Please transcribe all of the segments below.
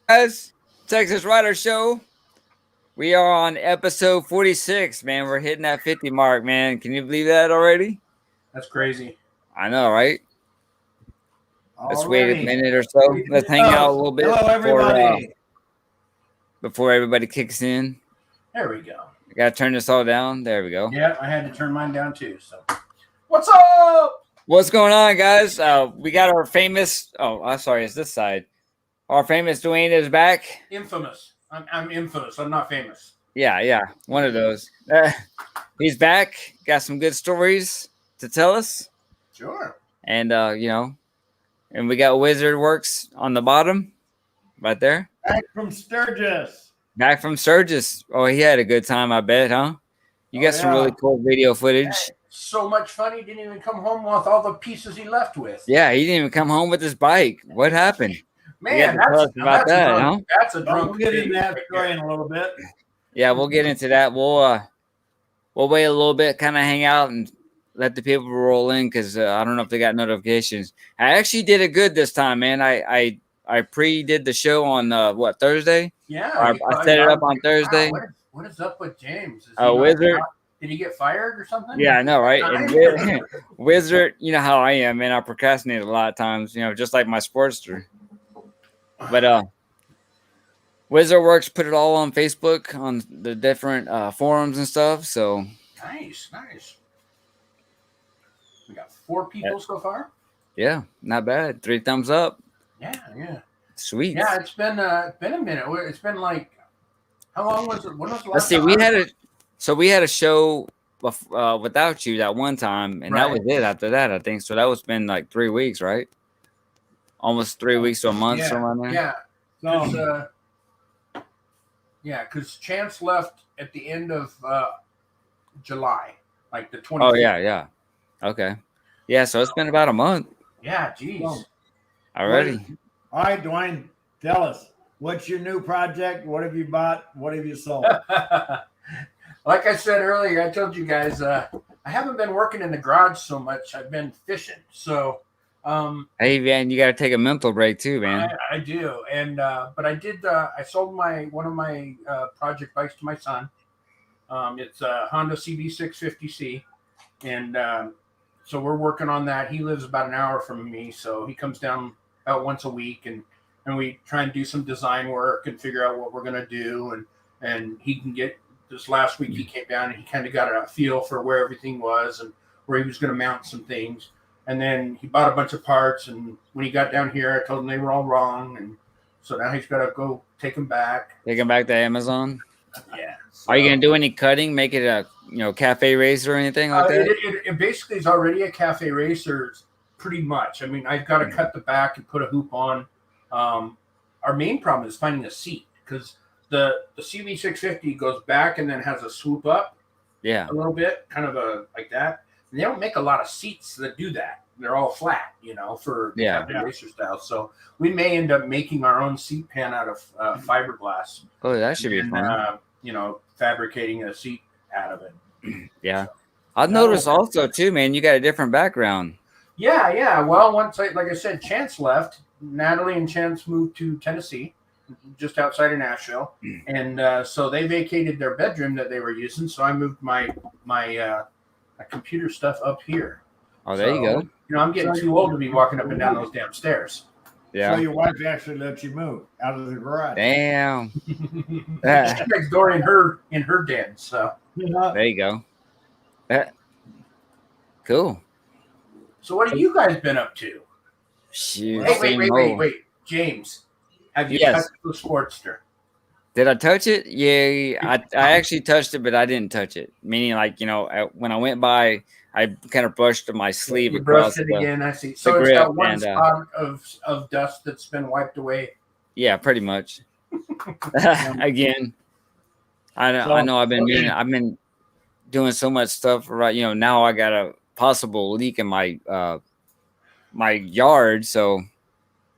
Guys, TexasRider Show. We are on episode 46, man. We're hitting that 50 mark, man. Can you believe that already? That's crazy. I know, right? Let's wait a Already. minute or so. Let's hang out a little bit Hello, everybody. before everybody kicks in. There we go. I gotta turn this all down. There we go. Yeah, I had to turn mine down too. So, what's up? What's going on, guys? We got our famous. Oh, I'm sorry. It's this side. Our famous Dwayne is back. Infamous. I'm infamous. I'm not famous. Yeah. One of those. He's back. Got some good stories to tell us. Sure. And and we got Wizard Works on the bottom, right there. Back from Sturgis. Back from Sturgis. Oh, he had a good time, I bet, huh? You got some really cool video footage. Hey, so much fun. He didn't even come home with all the pieces he left with. Yeah, he didn't even come home with his bike. What happened? Man, that's a drunk. We'll get into that story in a little bit. Yeah, we'll get into that. We'll wait a little bit, kind of hang out and let the people roll in because I don't know if they got notifications. I actually did it good this time, man. I pre-did the show on Thursday? Yeah, I set it up on Thursday. Wow, what is up with James? Wizard. Did he get fired or something? Yeah, I know, right? And Wizard, you know how I am, man. I procrastinate a lot of times, just like my Sportster. But Wizard Works put it all on Facebook on the different forums and stuff. So nice. We got 4 people so far. Yeah, not bad. 3 thumbs up. Yeah. Sweet. Yeah, it's been a minute. It's been like, how long was it? When was the last Let's see. time? We had a show without you that one time, and that was it. After that, I think so. That was been like 3 weeks, right? Almost 3 weeks to a month, somewhere there. Yeah. Because Chance left at the end of July, like the 20th. Oh yeah. Okay. Yeah, so it's been about a month. Yeah, geez. Already. All right, Dwayne, tell us. What's your new project? What have you bought? What have you sold? Like I said earlier, I told you guys I haven't been working in the garage so much. I've been fishing. So hey man, you got to take a mental break too, man. I do. And but I did I sold one of my project bikes to my son. It's a Honda CB650C, and so we're working on that. He lives about an hour from me, so he comes down about once a week, and we try and do some design work and figure out what we're going to do. And he can get this last week. He came down and he kind of got a feel for where everything was and where he was going to mount some things. And then he bought a bunch of parts. And when he got down here, I told him they were all wrong. And so now he's got to go take them back. Take them back to Amazon. Yeah. So, are you going to do any cutting? Make it a cafe racer or anything like that? It basically is already a cafe racer, pretty much. I mean, I've got to cut the back and put a hoop on. Our main problem is finding a seat because the CB650 goes back and then has a swoop up. Yeah. A little bit, kind of like that. And they don't make a lot of seats that do that. They're all flat, for cafe racer style. So we may end up making our own seat pan out of fiberglass. Oh, that should be fun. Fabricating a seat out of it. Yeah. I've noticed also too, man, you got a different background. Yeah. Well, once like I said, Chance left. Natalie and Chance moved to Tennessee, just outside of Nashville, and so they vacated their bedroom that they were using. So I moved my computer stuff up here. Oh, there you go. I'm getting too old to be walking up and down those damn stairs. Yeah. So your wife actually let you move out of the garage. Damn. She's next door in her den. So there you go. Cool. So what have you guys been up to? Shoot, wait. James, have you touched the Sportster? Did I touch it? Yeah, I actually touched it, but I didn't touch it. Meaning, like, when I went by, I kind of brushed my sleeve you across brushed it again. I see. the So it's grip got one and, spot of dust that's been wiped away. Yeah, pretty much. Again, I know I've been doing so much stuff. Right, now I got a possible leak in my my yard, so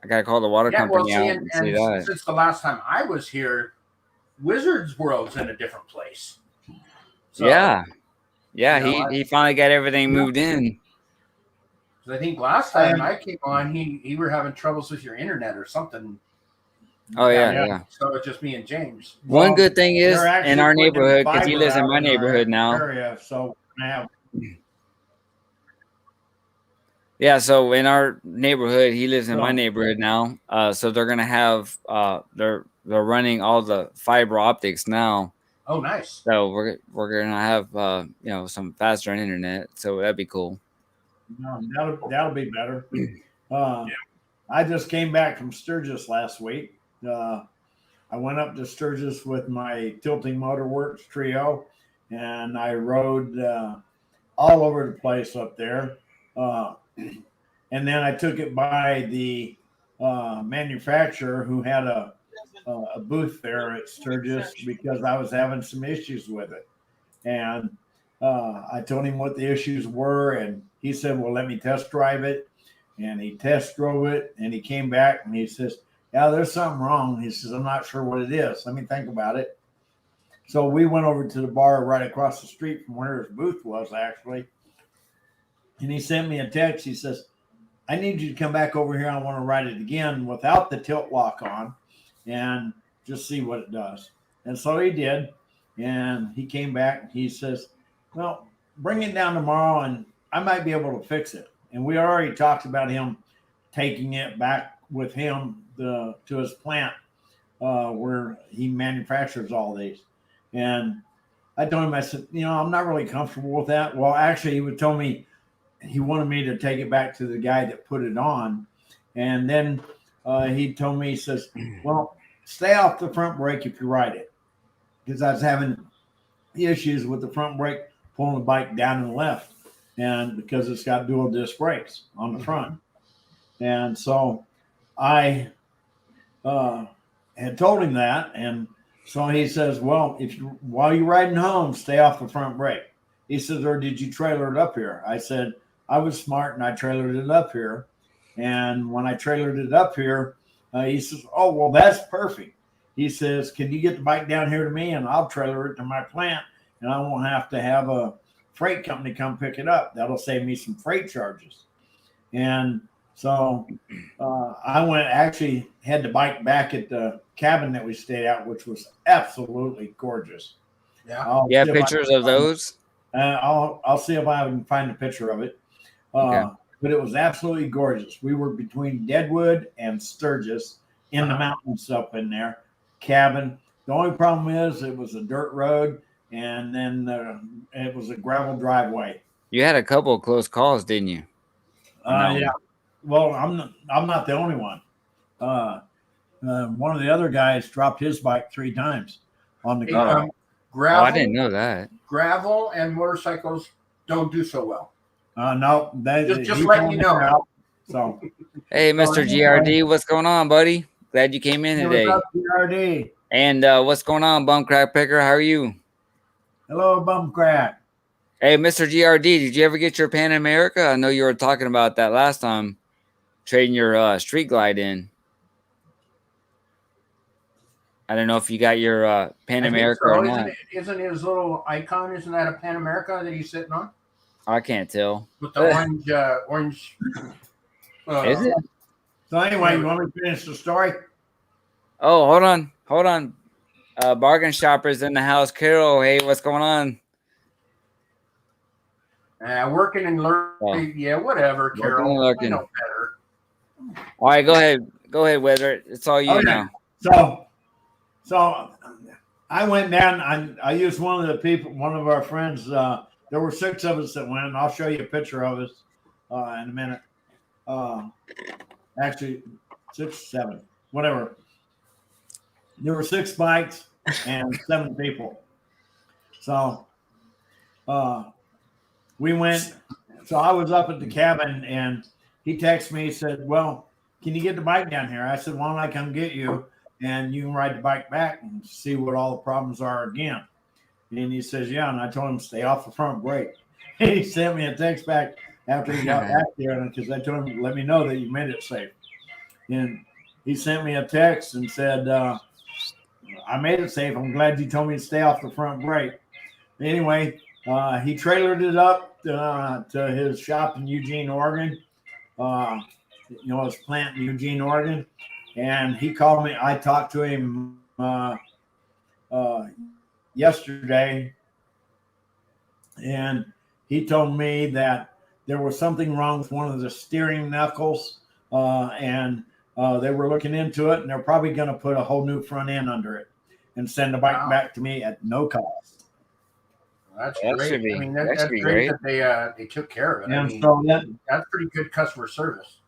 I gotta call the water company out and see that. Since the last time I was here, Wizard's World's in a different place. So, yeah, he finally got everything moved in. I think last time I came on, you were having troubles with your internet or something. Oh yeah. So it's just me and James. One good thing is they're actually in our putting neighborhood, because he fiber lives in out my our neighborhood now. area, so now, Yeah, so in our neighborhood, he lives in my So- neighborhood now. So they're gonna have they're running all the fiber optics now. Oh, nice. So we're gonna have some faster internet. So that'd be cool. no, that'll be better. I just came back from Sturgis last week. I went up to Sturgis with my Tilting Motor Works trio, and I rode all over the place up there. And then I took it by the manufacturer who had a booth there at Sturgis because I was having some issues with it. And I told him what the issues were, and he said, well, let me test drive it. And he test drove it, and he came back and he says, yeah, there's something wrong. He says, I'm not sure what it is. Let me think about it. So we went over to the bar right across the street from where his booth was, actually. And he sent me a text. He says, I need you to come back over here. I want to ride it again without the tilt lock on and just see what it does. And so he did. And he came back. He says, well, bring it down tomorrow and I might be able to fix it. And we already talked about him taking it back with him to his plant where he manufactures all these. And I told him, I said, I'm not really comfortable with that. Well, actually, he would tell me he wanted me to take it back to the guy that put it on. And then he told me, he says, well, stay off the front brake if you ride it. Because I was having issues with the front brake pulling the bike down and left. And because it's got dual disc brakes on the front. And so I had told him that. And so he says, well, while you're riding home, stay off the front brake. He says, or did you trailer it up here? I said, I was smart and I trailered it up here. And when I trailered it up here, he says, oh, well, that's perfect. He says, can you get the bike down here to me and I'll trailer it to my plant and I won't have to have a freight company come pick it up. That'll save me some freight charges. And so I actually had the bike back at the cabin that we stayed at, which was absolutely gorgeous. Yeah. You have pictures of those? I'll see if I can find a picture of it. Okay. But it was absolutely gorgeous. We were between Deadwood and Sturgis in the mountains up in there. Cabin. The only problem is it was a dirt road, and then it was a gravel driveway. You had a couple of close calls, didn't you? No. Yeah. Well, I'm not the only one. One of the other guys dropped his bike 3 times on the ground. Gravel, I didn't know that. Gravel and motorcycles don't do so well. No, just letting you know. So, hey, Mr. GRD, what's going on, buddy? Glad you came in today. What's up, GRD? And what's going on, Bum Crack Picker? How are you? Hello, Bum Crack. Hey, Mr. GRD, did you ever get your Pan America? I know you were talking about that last time, trading your Street Glide in. I don't know if you got your Pan America or not. Isn't his little icon? Isn't that a Pan America that he's sitting on? I can't tell. With the orange. Is it? So anyway, you want me to finish the story? Oh, hold on. Bargain shoppers in the house. Carol, hey, what's going on? Working and learning. Oh. Yeah, whatever, Carol. I know better. All right, go ahead, Weather. It's all you now. So I went down. I used one of our friends. There were 6 of us that went. I'll show you a picture of us in a minute. Actually, 6, 7, whatever. There were 6 bikes and 7 people. So we went. So I was up at the cabin, and he texted me. He said, well, can you get the bike down here? I said, why don't I come get you, and you can ride the bike back and see what all the problems are again. And he says, yeah. And I told him, stay off the front brake. He sent me a text back after he got back there, because I told him, let me know that you made it safe. And he sent me a text and said, I made it safe. I'm glad you told me to stay off the front brake. Anyway, he trailered it up to his shop in Eugene, Oregon. His plant in Eugene, Oregon. and he called me. I talked to him yesterday, and he told me that there was something wrong with one of the steering knuckles, and they were looking into it, and they're probably going to put a whole new front end under it and send the bike back to me at no cost. That's That great. should be- I mean, that that's should be great great. that they took care of it. I And mean, so that's pretty good customer service.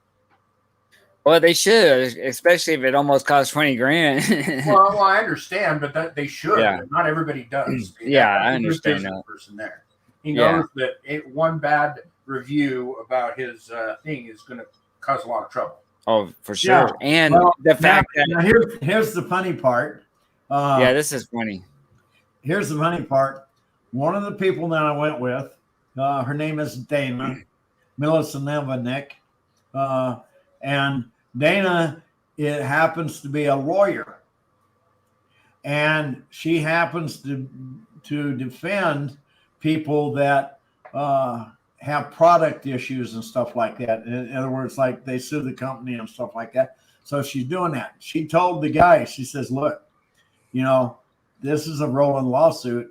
Well, they should, especially if it almost costs 20 grand. Well, I understand, but that they should. Yeah. But not everybody does. Yeah, That's I a good understand business that. person there. He Yeah. knows that one bad review about his thing is going to cause a lot of trouble. Oh, for sure. Yeah. And Well, the fact that now here's the funny part. yeah, this is funny. Here's the funny part. One of the people that I went with, her name is Dana Milicevic, and Dana, it happens to be a lawyer, and she happens to defend people that have product issues and stuff like that. In other words, like they sue the company and stuff like that. So she's doing that. She told the guy, she says, look, this is a rolling lawsuit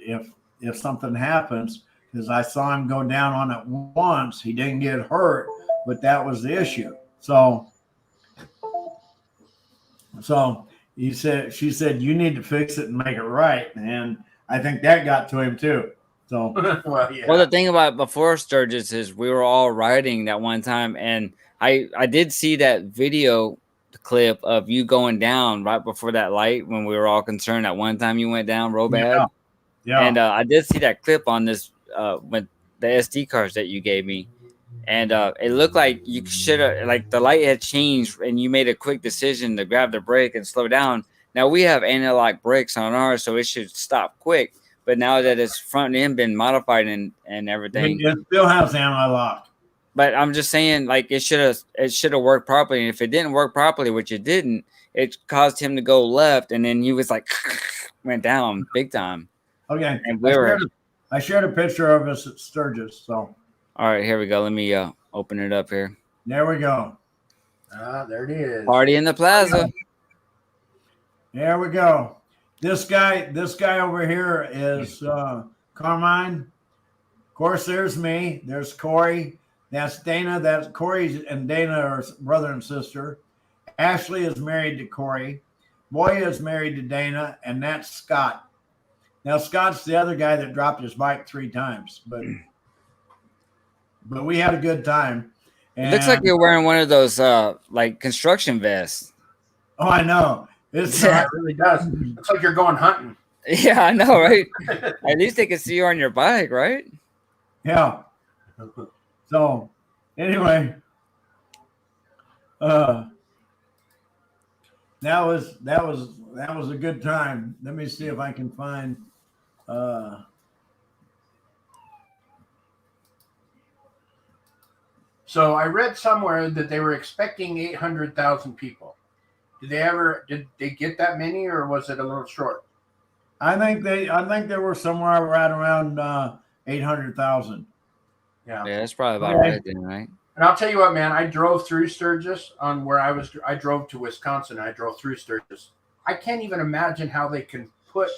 if something happens, because I saw him go down on it once. He didn't get hurt, but that was the issue. So she said, you need to fix it and make it right. And I think that got to him too. So Well, yeah. Well, the thing about before Sturgis is we were all riding that one time, and I did see that video clip of you going down right before that light when we were all concerned that one time you went down real bad. Yeah. And I did see that clip on this with the SD cards that you gave me. And it looked like you should have, like the light had changed and you made a quick decision to grab the brake and slow down. Now we have analog brakes on ours, so it should stop quick. But now that it's front end been modified and everything, It still has anti-lock. but I'm just saying, like it should have worked properly. And if it didn't work properly, which it didn't, it caused him to go left, and then he was like went down big time. Okay. And I shared a picture of us at Sturgis. So all right, here we go. Let me open it up here. there we go. There it is. Party in the plaza. There we go. This guy over here is Carmine. Of course, there's me. There's Corey. That's Dana. That's Corey and Dana are brother and sister. Ashley is married to Corey. Boya is married to Dana, and that's Scott. Now Scott's the other guy that dropped his bike 3 times, but we had a good time. And, It looks like you're wearing one of those like construction vests. Oh, I know. It really does. Looks like you're going hunting. Yeah, I know, right? At least they can see you on your bike, right? Yeah. So anyway, that was a good time. Let me see if I can find So I read somewhere that they were expecting 800,000 people. Did they get that many, or was it a little short? I think they were somewhere right around 800,000. Yeah. Yeah, that's probably about Okay. right then, right? And I'll tell you what, man, I drove through Sturgis on where I drove to Wisconsin. I drove through Sturgis. I can't even imagine how they can put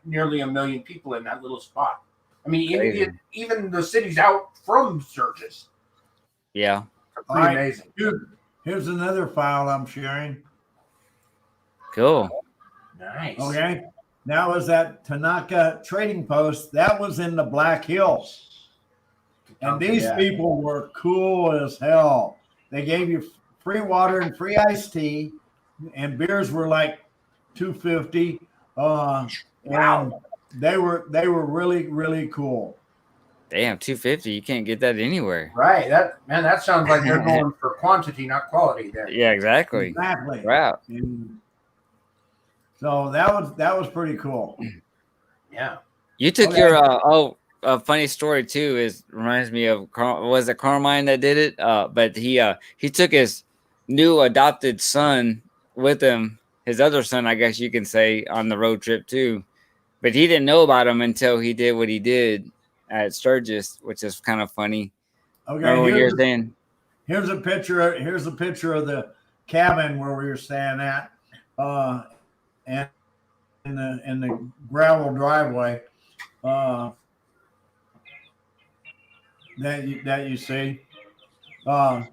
nearly 1 million people in that little spot. I mean, even the cities out from Sturgis. Yeah. Pretty amazing. Here's another file I'm sharing. Cool. Nice. Okay. That was at Tanaka Trading Post. That was in the Black Hills. And these people were cool as hell. They gave you free water and free iced tea, and beers were like $2.50. Wow. And they were really, really cool. Damn, $2.50. You can't get that anywhere. Right. That sounds like they're going for quantity, not quality there. Yeah, exactly. Exactly. Wow. And so that was pretty cool. Yeah. You took Okay. your a funny story too. Reminds me of was it Carmine that did it? But he took his new adopted son with him, his other son, I guess you can say, on the road trip too. But he didn't know about him until he did what he did at Sturgis, which is kind of funny. Okay. Remember what you're saying? Here's a picture of the cabin where we were staying at, and in the gravel driveway that you see. So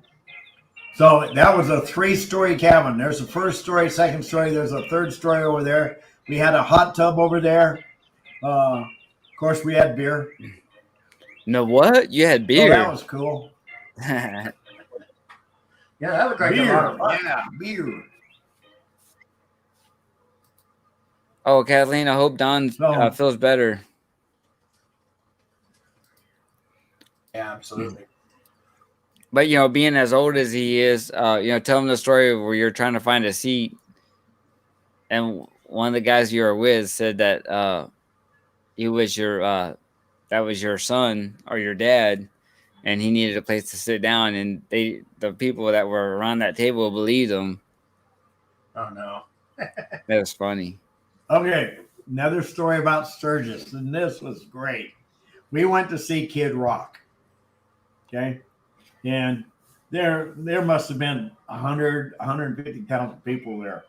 that was a 3-story cabin. There's the first story, second story. There's a third story over there. We had a hot tub over there. Of course, we had beer. No, what? You had beer? Oh, that was cool. Yeah, that looked like beer. a lot of fun. Yeah, beer. Oh, Kathleen, I hope Don feels better. Yeah, absolutely. But, being as old as he is, tell him the story where you're trying to find a seat. And one of the guys you were with said that he was that was your son or your dad, and he needed a place to sit down. And the people that were around that table believed him. Oh, no. That was funny. Okay, another story about Sturgis, and this was great. We went to see Kid Rock. Okay. And there must have been 150,000 people there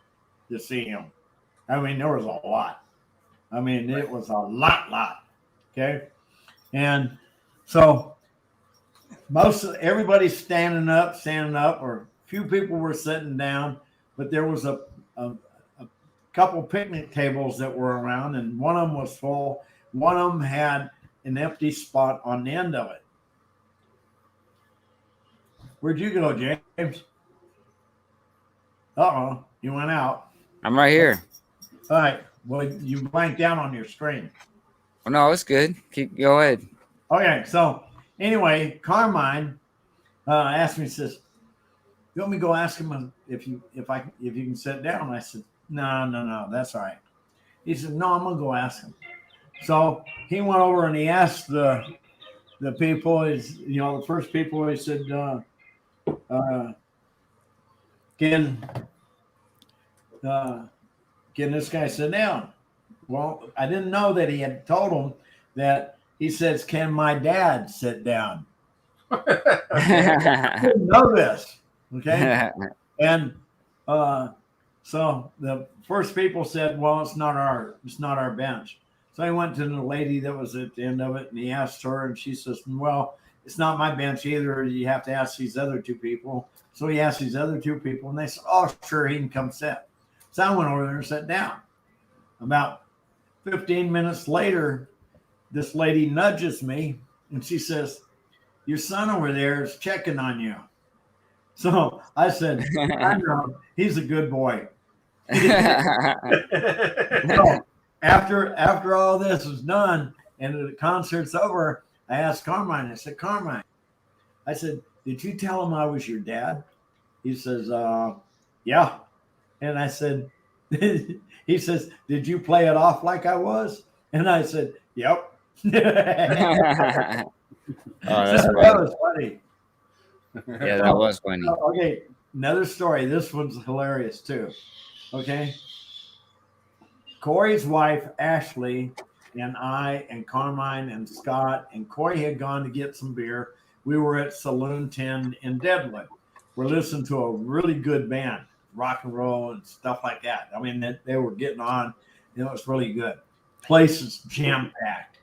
to see him. I mean, there was a lot. I mean, it was a lot. Okay. And so everybody's standing up, or a few people were sitting down, but there was a couple picnic tables that were around, and one of them was full. One of them had an empty spot on the end of it. Where'd you go, James? Uh-oh, you went out. I'm right here. All right. Well, you blanked out on your screen. Oh, no, it's good. Go ahead. Okay, so anyway, Carmine asked me, says, "You want me to go ask him if you can sit down?" I said, No, that's all right. He said, "No, I'm gonna go ask him." So he went over and he asked the people, the first people. He said, "Can this guy sit down?" Well, I didn't know that he had told him that. He says, "Can my dad sit down?" I didn't know this. Okay. And so the first people said, "Well, it's not our bench." So I went to the lady that was at the end of it, and he asked her, and she says, "Well, it's not my bench either. You have to ask these other two people." So he asked these other two people, and they said, "Oh, sure, he can come sit." So I went over there and sat down. About 15 minutes later, this lady nudges me, and she says, "Your son over there is checking on you." So I said, "I know, he's a good boy." So after all this was done and the concert's over, I asked Carmine. I said, "Carmine," I said, "did you tell him I was your dad?" He says, "Yeah." And I said, he says, "Did you play it off like I was?" And I said, "Yep." Oh, that's funny. That was funny. Yeah, that was funny. Okay, another story. This one's hilarious too. Okay. Corey's wife, Ashley, and I, and Carmine, and Scott, and Corey had gone to get some beer. We were at Saloon 10 in Deadwood. We're listening to a really good band, rock and roll and stuff like that. I mean, they were getting on. It was really good. Place is jam-packed.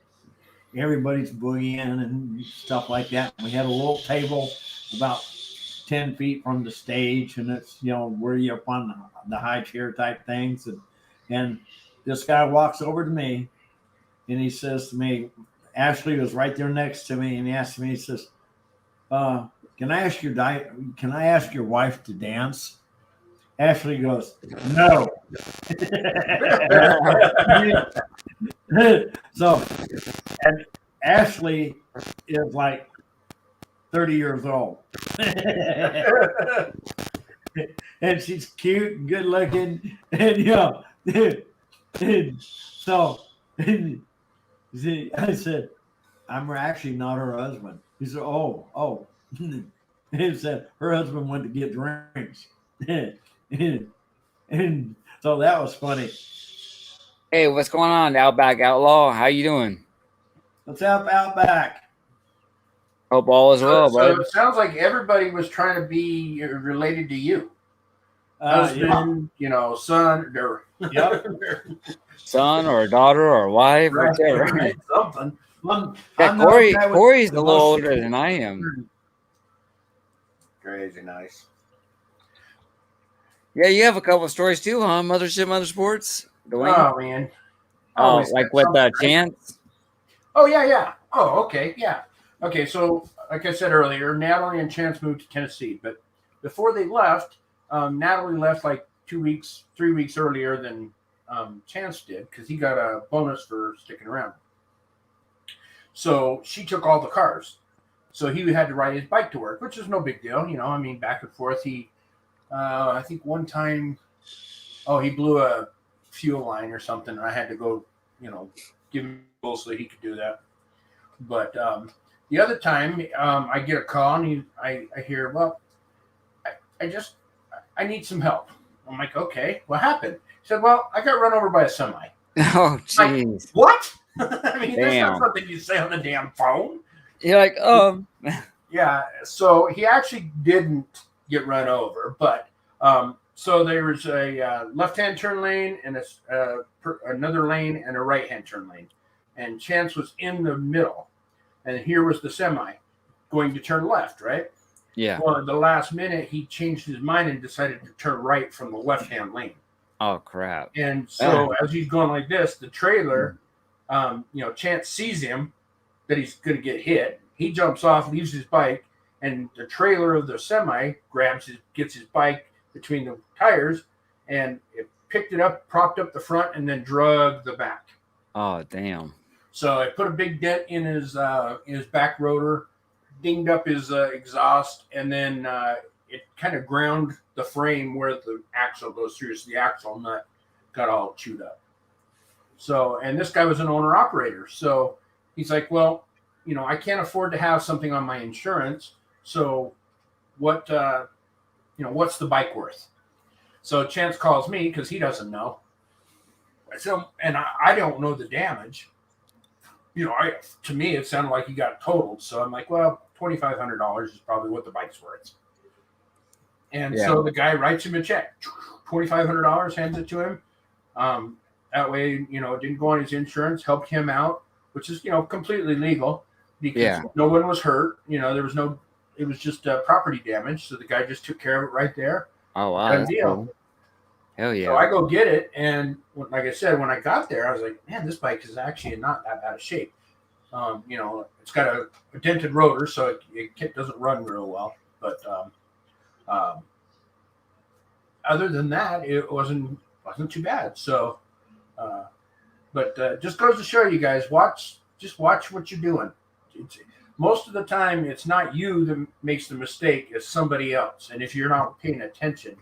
Everybody's boogieing and stuff like that. We had a little table about 10 feet from the stage, and it's, where you're up on the high chair type things. And this guy walks over to me, and he says to me, Ashley was right there next to me, and he asked me, he says, can I ask your wife to dance? Ashley goes, "No." So, and Ashley is like 30 years old. And she's cute and good looking. And, so I said, "I'm actually not her husband." He said, oh. He said, "Her husband went to get drinks." And so that was funny. Hey, what's going on, Outback Outlaw? How you doing? What's up, Outback? Hope all is well, So bud. it sounds like everybody was trying to be related to you. husband, son, or Yep. Son or daughter or wife, right, whichever. right, something. I'm Yeah, the guy with Corey's a the little most- older than I am. Crazy nice. Yeah, you have a couple of stories too, huh? Mothership Motorsports, Dwayne. Oh man. Oh, Always like got with something, right? Chance. Oh yeah. Oh, okay, yeah. Okay, so like I said earlier, Natalie and Chance moved to Tennessee, but before they left, Natalie left like 3 weeks earlier than Chance did because he got a bonus for sticking around. So she took all the cars. So he had to ride his bike to work, which is no big deal, I mean, back and forth. He, I think one time, he blew a fuel line or something. And I had to go, give him fuel so he could do that. But the other time, I get a call and I hear, well, I need some help. I'm like, okay, what happened? He said, well, I got run over by a semi. Oh, jeez. Like, what? I mean, that's Damn. not something you say on the damn phone. You're like, Yeah, so he actually didn't get run over, but so there was a left-hand turn lane and another lane and a right-hand turn lane, and Chance was in the middle, and here was the semi going to turn left, right? yeah. Well, at the last minute, he changed his mind and decided to turn right from the left-hand lane. Oh crap. And so as he's going like this, the trailer, Chance sees him, that he's going to get hit. He jumps off, leaves his bike, and the trailer of the semi gets his bike between the tires, and it picked it up, propped up the front, and then drug the back. Oh damn. So it put a big dent in his back rotor, dinged up his exhaust, and then it kind of ground the frame where the axle goes through. So the axle nut got all chewed up. So, and this guy was an owner operator. So he's like, well, I can't afford to have something on my insurance. So what's the bike worth? So Chance calls me because he doesn't know. So, and I don't know the damage. To me, it sounded like he got totaled. So I'm like, well, $2,500 is probably what the bike's worth. And so the guy writes him a check, $2,500, hands it to him. That way, it didn't go on his insurance, helped him out, which is, completely legal because no one was hurt. There was it was just property damage. So the guy just took care of it right there. Oh, wow. Done deal. Cool. Hell yeah. So I go get it. And like I said, when I got there, I was like, man, this bike is actually not that bad of shape. It's got a dented rotor, so it doesn't run real well. But other than that, it wasn't too bad. So, but just goes to show you guys, watch what you're doing. Most of the time, it's not you that makes the mistake; it's somebody else. And if you're not paying attention,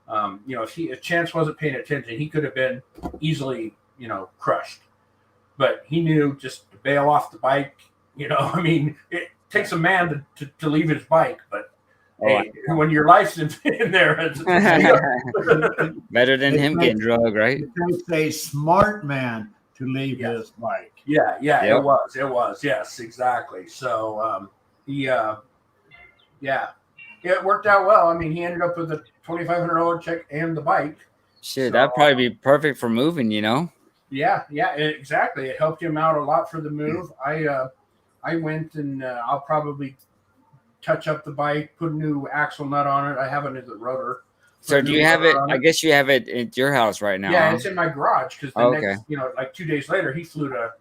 if Chance wasn't paying attention, he could have been easily, crushed. But he knew just to bail off the bike. I mean, it takes a man to leave his bike, but hey, when your life's in there, it's better than him getting drugged, right? It takes a smart man to leave his bike. Yeah, it was. Yes, exactly. So, it worked out well. I mean, he ended up with a $2,500 check and the bike. Shit, that'd probably be perfect for moving, Yeah, exactly. It helped him out a lot for the move. I went and I'll probably touch up the bike, put a new axle nut on it. I have a new rotor. So do you have it? I guess you have it at your house right now. Yeah, huh? it's in my garage because next, like 2 days later, he flew to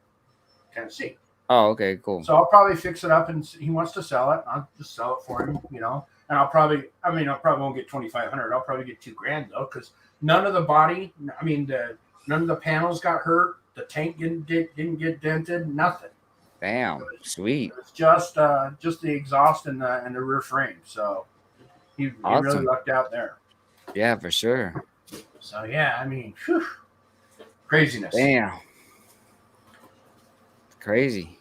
Tennessee. Oh, okay, cool. So I'll probably fix it up, and he wants to sell it. I'll just sell it for him, And I probably won't get $2,500. I'll probably get $2,000 though, because none of the body, none of the panels got hurt. The tank didn't get dented. Nothing. Damn, sweet. It's just the exhaust and the rear frame. So he really lucked out there. Yeah, for sure. So whew, craziness. Damn. Crazy.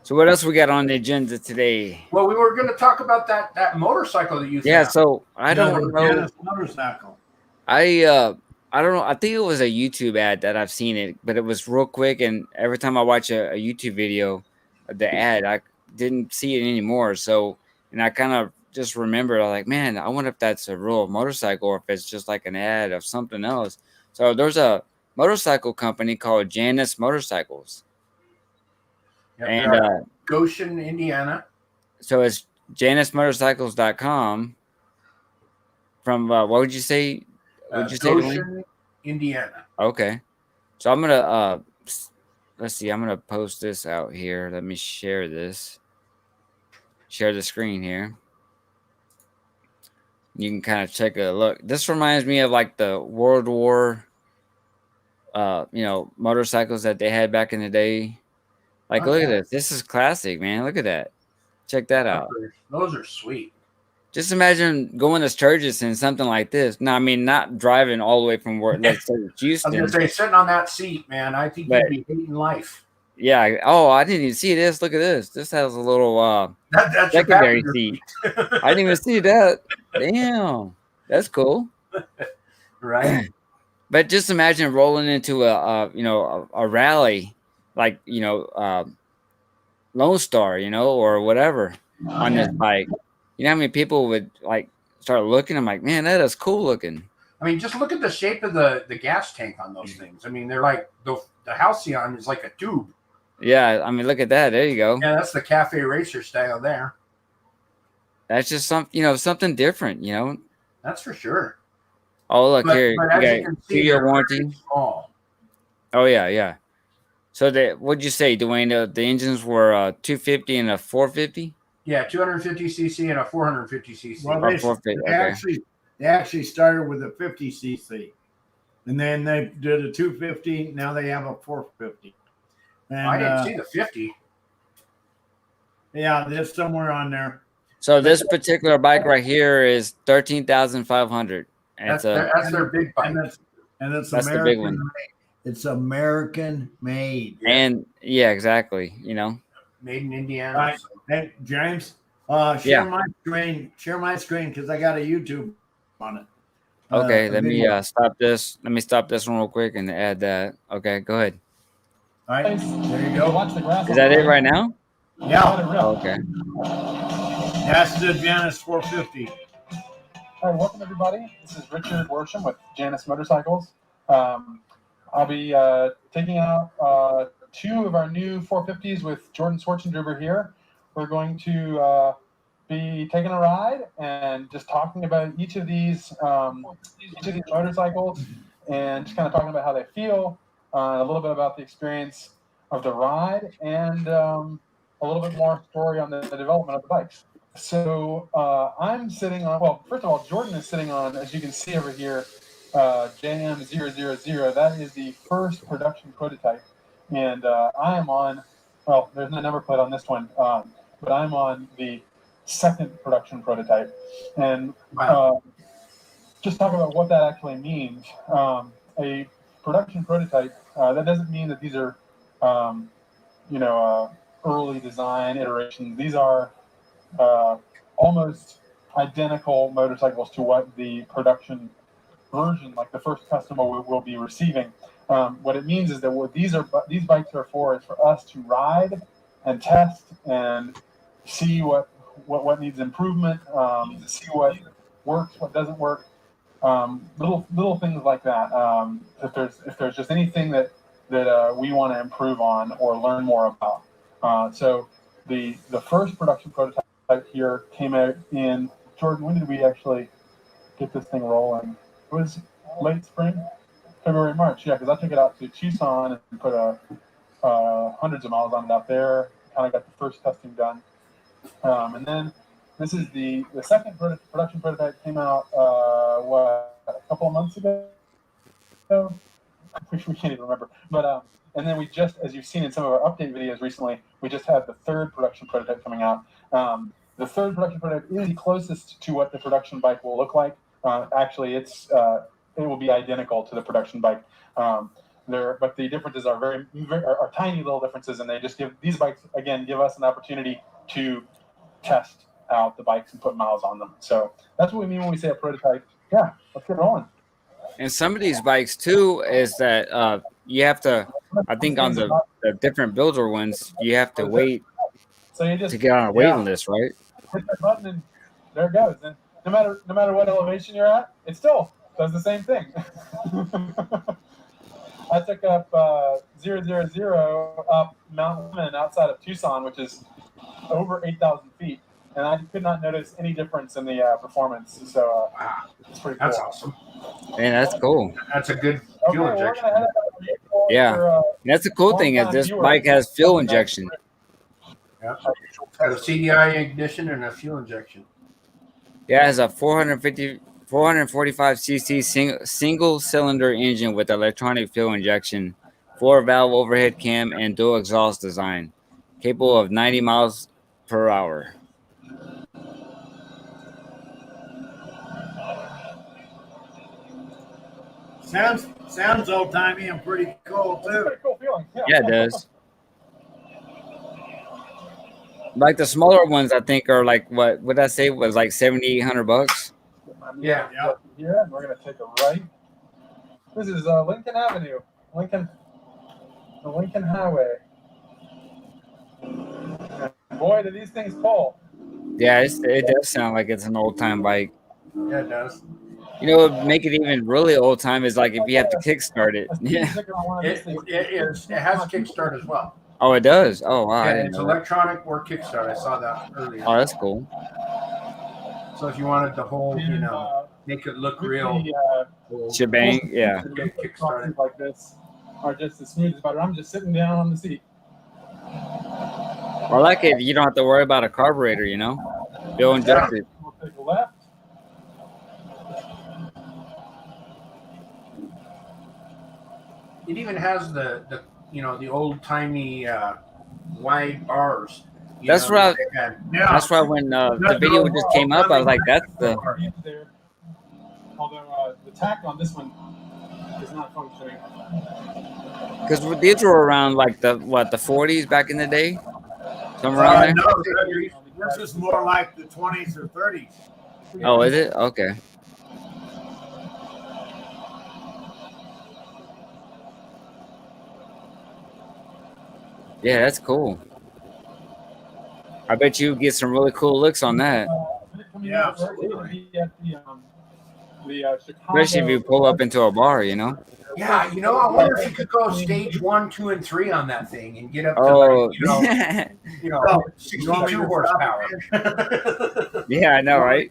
So what else we got on the agenda today? Well, we were going to talk about that motorcycle that you found. So I don't know. Janus Motorcycle. I don't know. I think it was a YouTube ad that I've seen it, but it was real quick. And every time I watch a YouTube video, the ad, I didn't see it anymore. So, and I kind of just remembered, I'm like, man, I wonder if that's a real motorcycle or if it's just like an ad of something else. So there's a motorcycle company called Janus Motorcycles. Yep, And Goshen, Indiana. so it's janusmotorcycles.com from what would you say? Would you say Goshen, Indiana. Okay. So I'm gonna let's see, I'm gonna post this out here. Let me share this. Share the screen here. You can kind of check a look. This reminds me of like the World War motorcycles that they had back in the day. Like, look at this. This is classic, man. Look at that. Check that out. Those are sweet. Just imagine going to Sturgis in something like this. No, I mean, not driving all the way from where, let's say, Houston. I was going to say, sitting on that seat, man, I think you'd be hating life. Yeah. Oh, I didn't even see this. Look at this. This has a little that's secondary seat. I didn't even see that. Damn. That's cool. Right. But just imagine rolling into a rally like, Lone Star, or whatever on this bike. You know how many people would like start looking? I'm like, man, that is cool looking. I mean, just look at the shape of the gas tank on those things. I mean, they're like the Halcyon is like a tube. Yeah, I mean, look at that. There you go. Yeah, that's the cafe racer style there. That's just something different, That's for sure. Oh, look here. You got 2-year warranty. Small. Oh yeah. So what'd you say, Dwayne? The engines were 250 and a 450. Yeah, 250 cc and a 450 cc. Well, they actually started with a 50 cc, and then they did a 250. Now they have a 450. And, I didn't see the 50. Yeah, there's somewhere on there. So this particular bike right here is 13,500. That's their big bike, and it's that's the big one. It's American made. And yeah, exactly. Made in Indiana. Right. Hey, James, share my screen because I got a YouTube on it. Okay, let me stop this. Let me stop this one real quick and add that. Okay, go ahead. All right, there you go. Watch the grass. Is that it right now? Yeah. Okay. That's the Janus 450. All right, welcome everybody. This is Richard Worsham with Janus Motorcycles. I'll be taking out 2 of our new 450s with Jordan Swartzendruber here. We're going to be taking a ride and just talking about each of these motorcycles and just kind of talking about how they feel, a little bit about the experience of the ride, and a little bit more story on the development of the bikes. So I'm sitting on, well, first of all, Jordan is sitting on, as you can see over here, JM000. That is the first production prototype. And I am on, well, there's no number plate on this one, but I'm on the second production prototype. And just talk about what that actually means. A production prototype, that doesn't mean that these are, early design iterations. These are almost identical motorcycles to what the production version, like the first customer will be receiving. What it means is that what these bikes are for is for us to ride and test and see what needs improvement, see what works, what doesn't work, little things like that. If there's just anything that we want to improve on or learn more about. So the first production prototype here came out in, Jordan, when did we actually get this thing rolling? It was late spring, February, March. Yeah, because I took it out to Tucson and put hundreds of miles on it out there. Kind of got the first testing done, and then this is the second production prototype came out a couple of months ago. We can't even remember, but and then we just, as you've seen in some of our update videos recently, we just had the third production prototype coming out. The third production prototype is the closest to what the production bike will look like. Actually, it will be identical to the production bike. But the differences are are tiny little differences, and they just give these bikes give us an opportunity to test out the bikes and put miles on them. So that's what we mean when we say a prototype. Yeah, let's get rolling. And some of these bikes too is that you have to, I think on the different builder ones, you have to wait so you just, to get on a waiting list, right? Hit that button and there it goes. And no matter what elevation you're at, it still does the same thing. I took up 000 up Mount Lemmon outside of Tucson, which is over 8,000 feet, and I could not notice any difference in the performance. So it's pretty cool. That's awesome. Man, that's cool. That's a good fuel injection. Yeah, that's the cool thing is this bike has fuel injection. Yeah, got a CDI ignition and a fuel injection. Yeah, it has a 445cc single cylinder engine with electronic fuel injection, 4-valve overhead cam, and dual exhaust design, capable of 90 miles per hour. Sounds old timey and pretty cool too. Pretty cool feeling. Yeah, it does. Like the smaller ones, I think are like what would I say was like $7,800. Yeah. Here, and we're gonna take a right. This is Lincoln Avenue, the Lincoln Highway. And boy, do these things pull. Yeah, it does sound like it's an old time bike. Yeah, it does. You know, what would make it even really old time is like if you have to kickstart it. Yeah. It has kickstart as well. Oh, it does. Oh, wow. Yeah, it's electronic or kickstart. I saw that earlier. Oh, that's cool. So if you wanted the whole, make it look real, Shebang, yeah. kickstart. Like this are just as smooth as butter. I'm just sitting down on the seat. I like it. You don't have to worry about a carburetor, Fuel injected. We'll take a left. It even has the old timey wide bars. That's right. That's why when the video just came up, I was like, "That's the." Although the tack on this one is not functioning. Because these were around like the 40s back in the day, somewhere around there. No, this is more like the 20s or 30s. Oh, is it? Okay. Yeah, that's cool. I bet you get some really cool looks on that. Yeah, Especially if you pull up into a bar, Yeah, I wonder if you could go stage 1, 2, and 3 on that thing and get up to 62 horsepower. Yeah, I know, right?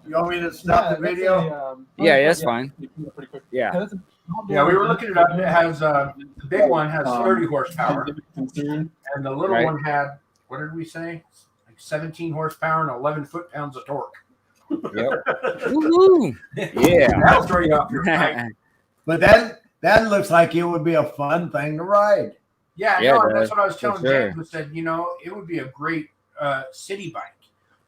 You want me to stop the video? Yeah, that's fine. Yeah. Yeah, we were looking it up. It has the big one has 30 horsepower, and the little one had, what did we say? Like 17 horsepower and 11 foot-pounds of torque. Yep. Woo-hoo. Yeah. That'll throw you off your bike. But that looks like it would be a fun thing to ride. Yeah, no, that's what I was telling James. I said, it would be a great city bike,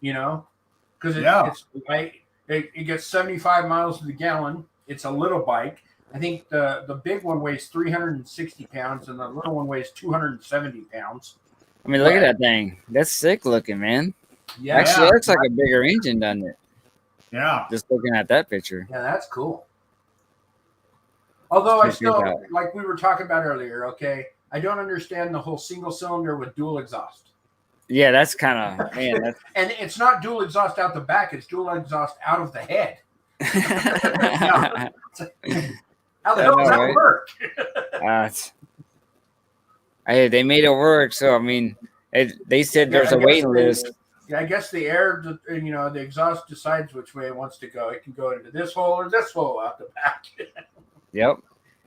because it's light. It gets 75 miles to the gallon. It's a little bike. I think the big one weighs 360 pounds and the little one weighs 270 pounds. I mean, look at that thing. That's sick looking, man. Yeah, actually, it looks like a bigger engine, doesn't it? Yeah. Just looking at that picture. Yeah, that's cool. Although I still, like we were talking about earlier, I don't understand the whole single cylinder with dual exhaust. Yeah, that's kind of, man. That's... And it's not dual exhaust out the back. It's dual exhaust out of the head. How the hell does that work? Hey, they made it work. So, I mean, they said there's a waiting list. Yeah, I guess the air, the exhaust decides which way it wants to go. It can go into this hole or this hole out the back. Yep.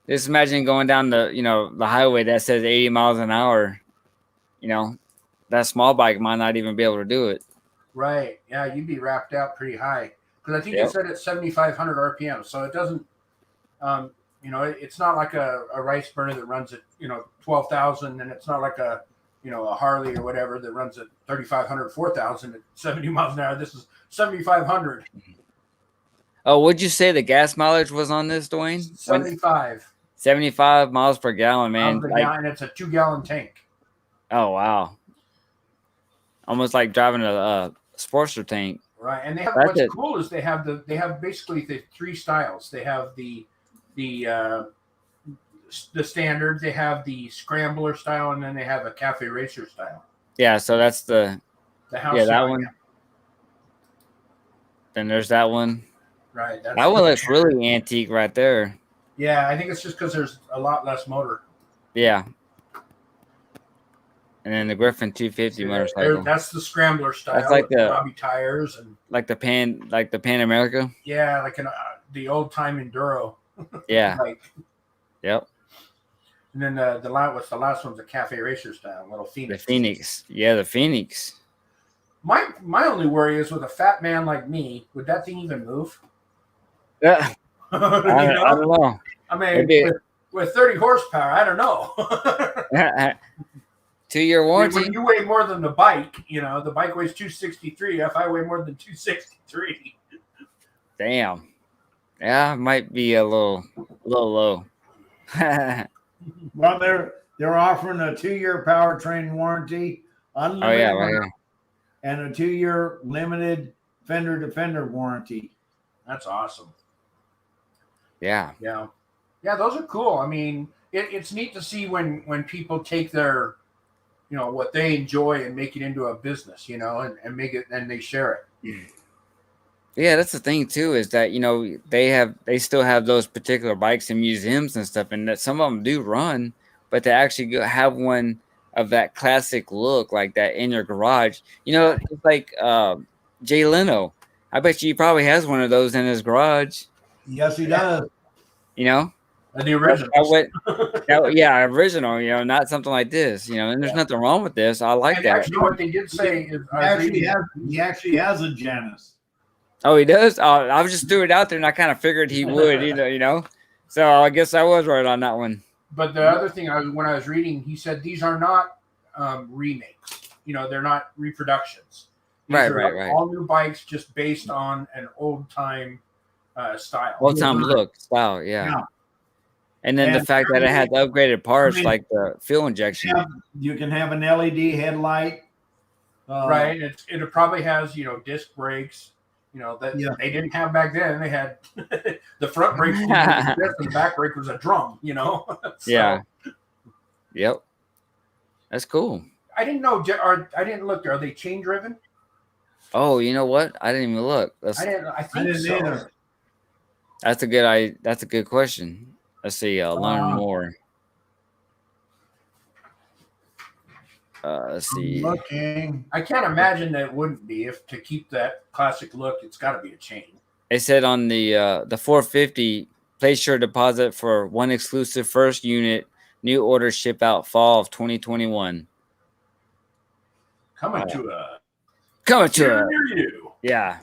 Just imagine going down the highway that says 80 miles an hour. That small bike might not even be able to do it. Right. Yeah, you'd be wrapped out pretty high. Because I think it said it's 7,500 RPM. So it doesn't, it's not like a rice burner that runs at, 12,000. And it's not like a Harley or whatever that runs at 3,500, 4,000 at 70 miles an hour. This is 7,500. Oh, would you say the gas mileage was on this, Dwayne? 75. 75 miles per gallon, man. And it's a 2-gallon tank. Oh, wow. Almost like driving a Sportster tank. Right. And they have what's cool is they have basically the 3 styles. They have the standard, they have the scrambler style, and then they have a cafe racer style. Yeah, so that's the house. Yeah, that one. Then there's that one. Right. That one looks really antique right there. Yeah, I think it's just because there's a lot less motor. Yeah. And then the Griffin 250 motorcycle. That's the scrambler style. That's like the knobby tires and like the Pan America. Yeah, like the old time enduro. Yeah. Yep. And then the last one's a cafe racer style, little Phoenix. The Phoenix. Yeah, the Phoenix. My only worry is with a fat man like me, would that thing even move? Yeah. I don't know. I mean, with 30 horsepower, I don't know. 2-year warranty. When you weigh more than the bike, the bike weighs 263. If I weigh more than 263. Damn. Yeah, it might be a little low. Well, they're offering a 2-year powertrain warranty, unlimited, oh yeah, right here. And a 2-year limited fender to fender warranty. That's awesome. Yeah. Yeah. Yeah, those are cool. I mean, it's neat to see when people take their, what they enjoy and make it into a business, and make it, and they share it. Yeah, that's the thing too, is that they still have those particular bikes in museums and stuff, and that some of them do run, but to actually have one of that classic look like that in your garage, it's like Jay Leno. I bet you he probably has one of those in his garage. Yes, he does. The original. Original. Not something like this. And there's nothing wrong with this. I like that. Actually, what they did say is he actually has a Janus. Oh, he does? I was just threw it out there, and I kind of figured he would, So I guess I was right on that one. But the other thing, when I was reading, he said these are not remakes. They're not reproductions. These are all new bikes, just based on an old time style. Old time look, style, yeah. And then the fact that it had the upgraded parts, like the fuel injection. You can have an LED headlight. Right. It probably has, disc brakes. They didn't have back then. They had the front brakes and the back brake was a drum, So, yeah. Yep. That's cool. I didn't know. I didn't look. Are they chain driven? Oh, you know what? I didn't even look. I think so. Either. That's a good question. Let's see. Learn more. Let's see. Looking. I can't imagine that it wouldn't be. If to keep that classic look, it's got to be a chain. It said on the 450, place your deposit for one exclusive first unit. New order ship out fall of 2021. Coming to near you. Yeah.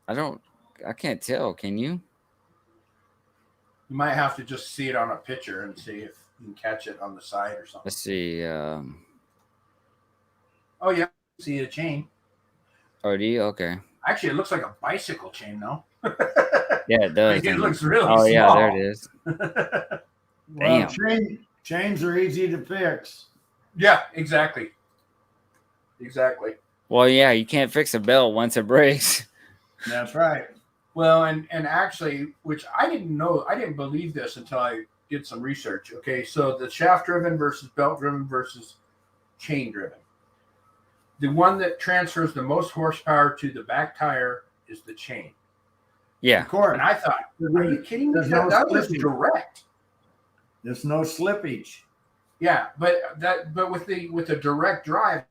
I can't tell. Can you? You might have to just see it on a picture and see if you can catch it on the side or something. Let's see. Oh, yeah. See a chain. Oh, do you? Okay. Actually, it looks like a bicycle chain, though. Yeah, it does. It looks really small. Oh, yeah, there it is. Well, chains are easy to fix. Yeah, exactly. Well, yeah, you can't fix a belt once it breaks. That's right. Well, and actually, which I didn't know, I didn't believe this until I did some research. Okay, so the shaft driven versus belt driven versus chain driven. The one that transfers the most horsepower to the back tire is the chain. Yeah. Of course. And I thought, are you kidding me? That was direct. There's no slippage. Yeah, but with the direct drive,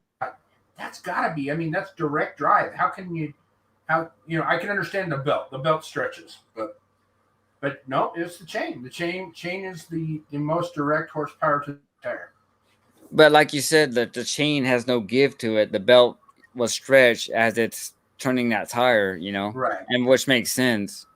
that's gotta be. I mean, that's direct drive. I can understand the belt. The belt stretches, but no, it's the chain. The chain is the most direct horsepower to the tire. But like you said, that the chain has no give to it. The belt was stretched as it's turning that tire, right? And which makes sense.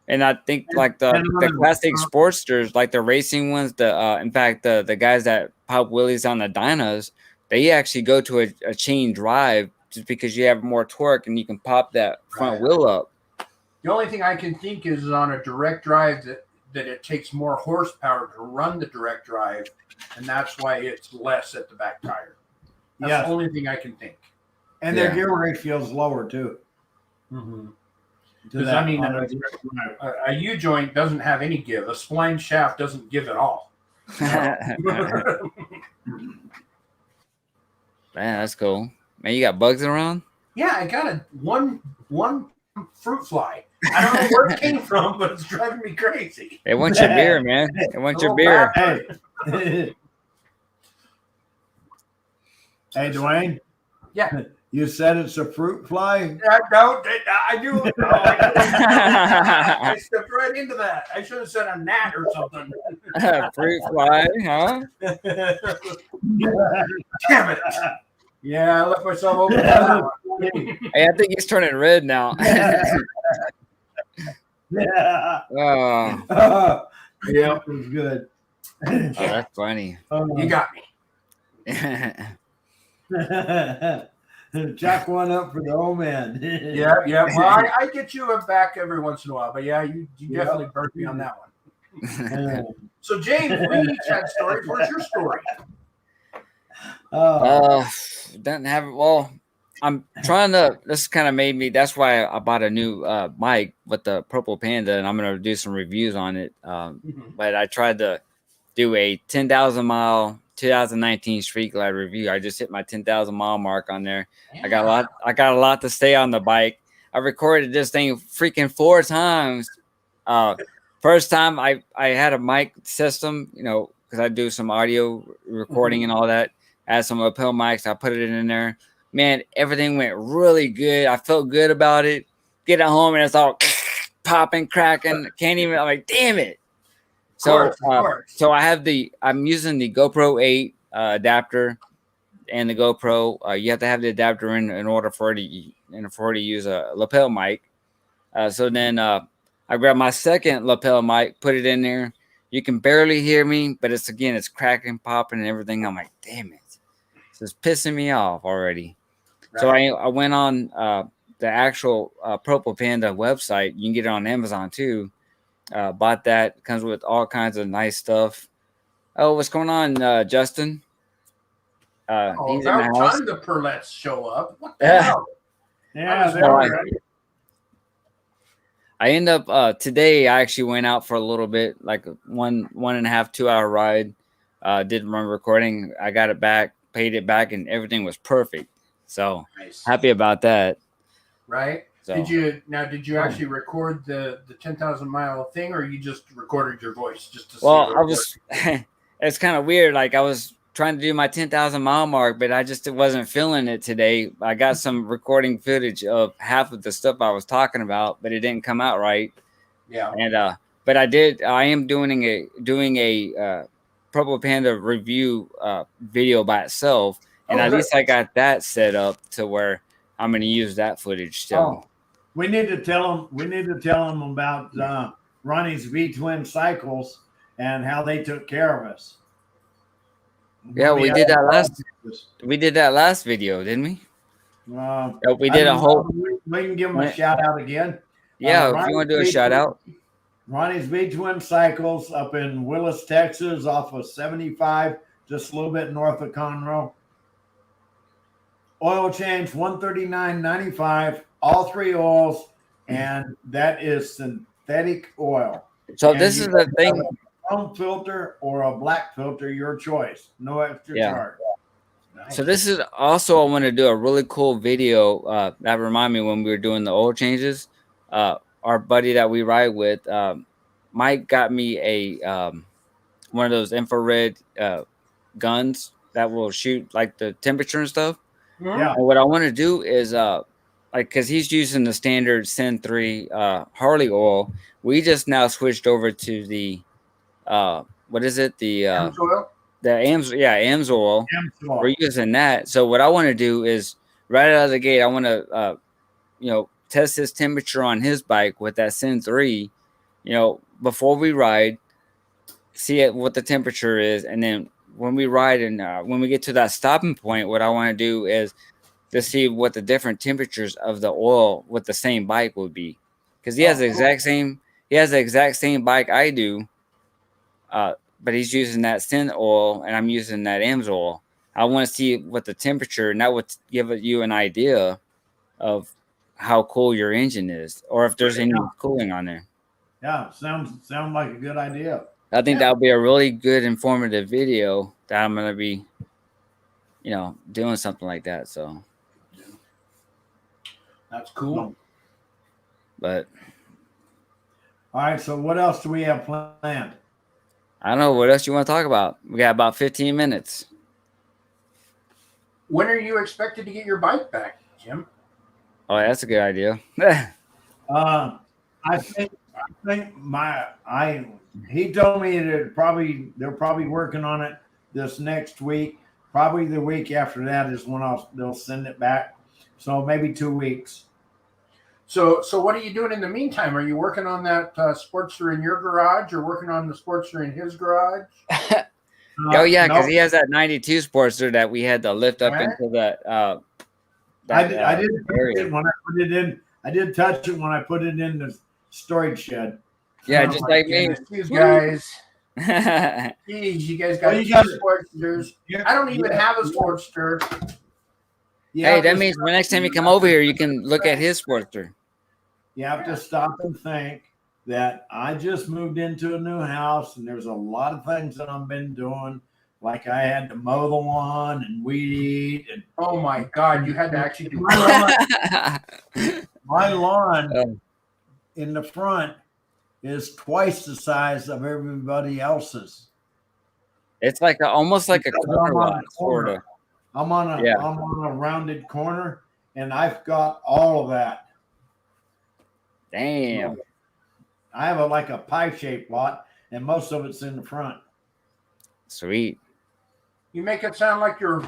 And I think like the classic Sportsters, like the racing ones, in fact the guys that pop wheelies on the dynos, they actually go to a chain drive just because you have more torque and you can pop that front wheel up. The only thing I can think is on a direct drive that it takes more horsepower to run the direct drive, and that's why it's less at the back tire. That's the only thing I can think. And their gear ratio is lower too. Mm-hmm. Because I mean, a U-joint doesn't have any give. A spline shaft doesn't give at all. Man, that's cool. Man, you got bugs around? Yeah, I got one fruit fly. I don't know where it came from, but it's driving me crazy. They want your beer, man. They want your Oh, beer. Hey, hey, Dwayne. Yeah. You said it's a fruit fly? No, I do. Oh, I stepped right into that. I should have said a gnat or something. Fruit fly, huh? Damn it. Yeah, I left myself open for that one. Hey, I think he's turning red now. Yeah. Oh, Yeah, it was good. oh, that's funny. You got me. Jack one up for the old man. Yeah. Well, I get you back every once in a while, but yeah, you definitely burnt me on that one. So, James, we each had stories. Where's your story? Doesn't have it. Well, I'm trying to. This kind of made me. That's why I bought a new mic with the Purple Panda, and I'm gonna do some reviews on it. But I tried to do a 10,000 mile 2019 Street Glide review. I just hit my 10,000 mile mark on there. Yeah. I got a lot to say on the bike. I recorded this thing freaking 4 times. First time I had a mic system, you know, because I do some audio recording and all that. I had some lapel mics. I put it in there. Man, everything went really good. I felt good about it. Get it home and it's all popping, cracking. Can't even. I'm like, damn it. So, Of course. so I'm using the GoPro 8 adapter and the GoPro. You have to have the adapter in order for it to use a lapel mic. So then I grabbed my second lapel mic, put it in there. You can barely hear me, but it's cracking, popping, and everything. I'm like, damn it. So it's pissing me off already. Right. So I went on the actual Purple Panda website. You can get it on Amazon too. Bought that. It comes with all kinds of nice stuff. Oh, what's going on, Justin? He's in the house. Time the Perlettes show up. What the hell? Yeah, I end up today. I actually went out for a little bit, like a 1.5, 2 hour ride. Did run recording. I got it back, paid it back, and everything was perfect. So nice. Happy about that. Right. So, did you actually record the 10,000 mile thing, or you just recorded your voice just to see? Well, I was. It's kind of weird. Like I was trying to do my 10,000 mile mark, but I just wasn't feeling it today. I got some recording footage of half of the stuff I was talking about, but it didn't come out right. Yeah. And but I am doing a Purple Panda review video by itself, and at least I got that set up to where I'm going to use that footage still. We need to tell them about Ronnie's V-Twin Cycles and how they took care of us. Yeah, we did that last video, didn't we? We did a whole. We can give them a shout out again. Yeah, if you want to do a shout out. Ronnie's V-Twin Cycles up in Willis, Texas, off of 75, just a little bit north of Conroe. Oil change $139.95, all 3 oils, and that is synthetic oil. So and this is the thing. A chrome filter or a black filter, your choice. No extra charge. Nice. So this is also, I want to do a really cool video that reminded me when we were doing the oil changes. Our buddy that we ride with, Mike got me a one of those infrared guns that will shoot like the temperature and stuff. Yeah. And what I want to do is because he's using the standard Sin 3 Harley oil. We just now switched over to the what is it? The AMS oil? The AMS oil. We're using that. So what I want to do is right out of the gate, I want to test his temperature on his bike with that Sin 3, before we ride, see what the temperature is, and then when we ride and when we get to that stopping point, what I want to do is to see what the different temperatures of the oil with the same bike would be, because he has the exact same bike I do, but he's using that Sin oil and I'm using that AMS oil. I want to see what the temperature, and that would give you an idea of how cool your engine is, or if there's any cooling on there. Yeah, sounds like a good idea. I think that would be a really good informative video that I'm going to be, doing something like that. So, That's cool. But All right. So what else do we have planned? I don't know what else you want to talk about. We got about 15 minutes. When are you expected to get your bike back, Jim? Oh, that's a good idea. I think he told me that they're probably working on it this next week. Probably the week after that is when they'll send it back. So maybe 2 weeks. So what are you doing in the meantime? Are you working on that Sportster in your garage, or working on the Sportster in his garage? Oh yeah, because no. he has that 92 Sportster that we had to lift up into that. I didn't area. touch it when I put it in. I did touch it when I put it in the storage shed. Yeah, just like me. These guys. Jeez, you guys got two Sportsters. I don't even have a Sportster. Hey, that means the next time you come over here, you can look at his Sportster. You have to stop and think that I just moved into a new house, and there's a lot of things that I've been doing. Like I had to mow the lawn and weed eat. And oh my God, you had to actually do my lawn in the front is twice the size of everybody else's. It's like almost like a corner lot, sort of. I'm on a rounded corner, and I've got all of that. Damn. I have like a pie-shaped lot, and most of it's in the front. Sweet. You make it sound like you're,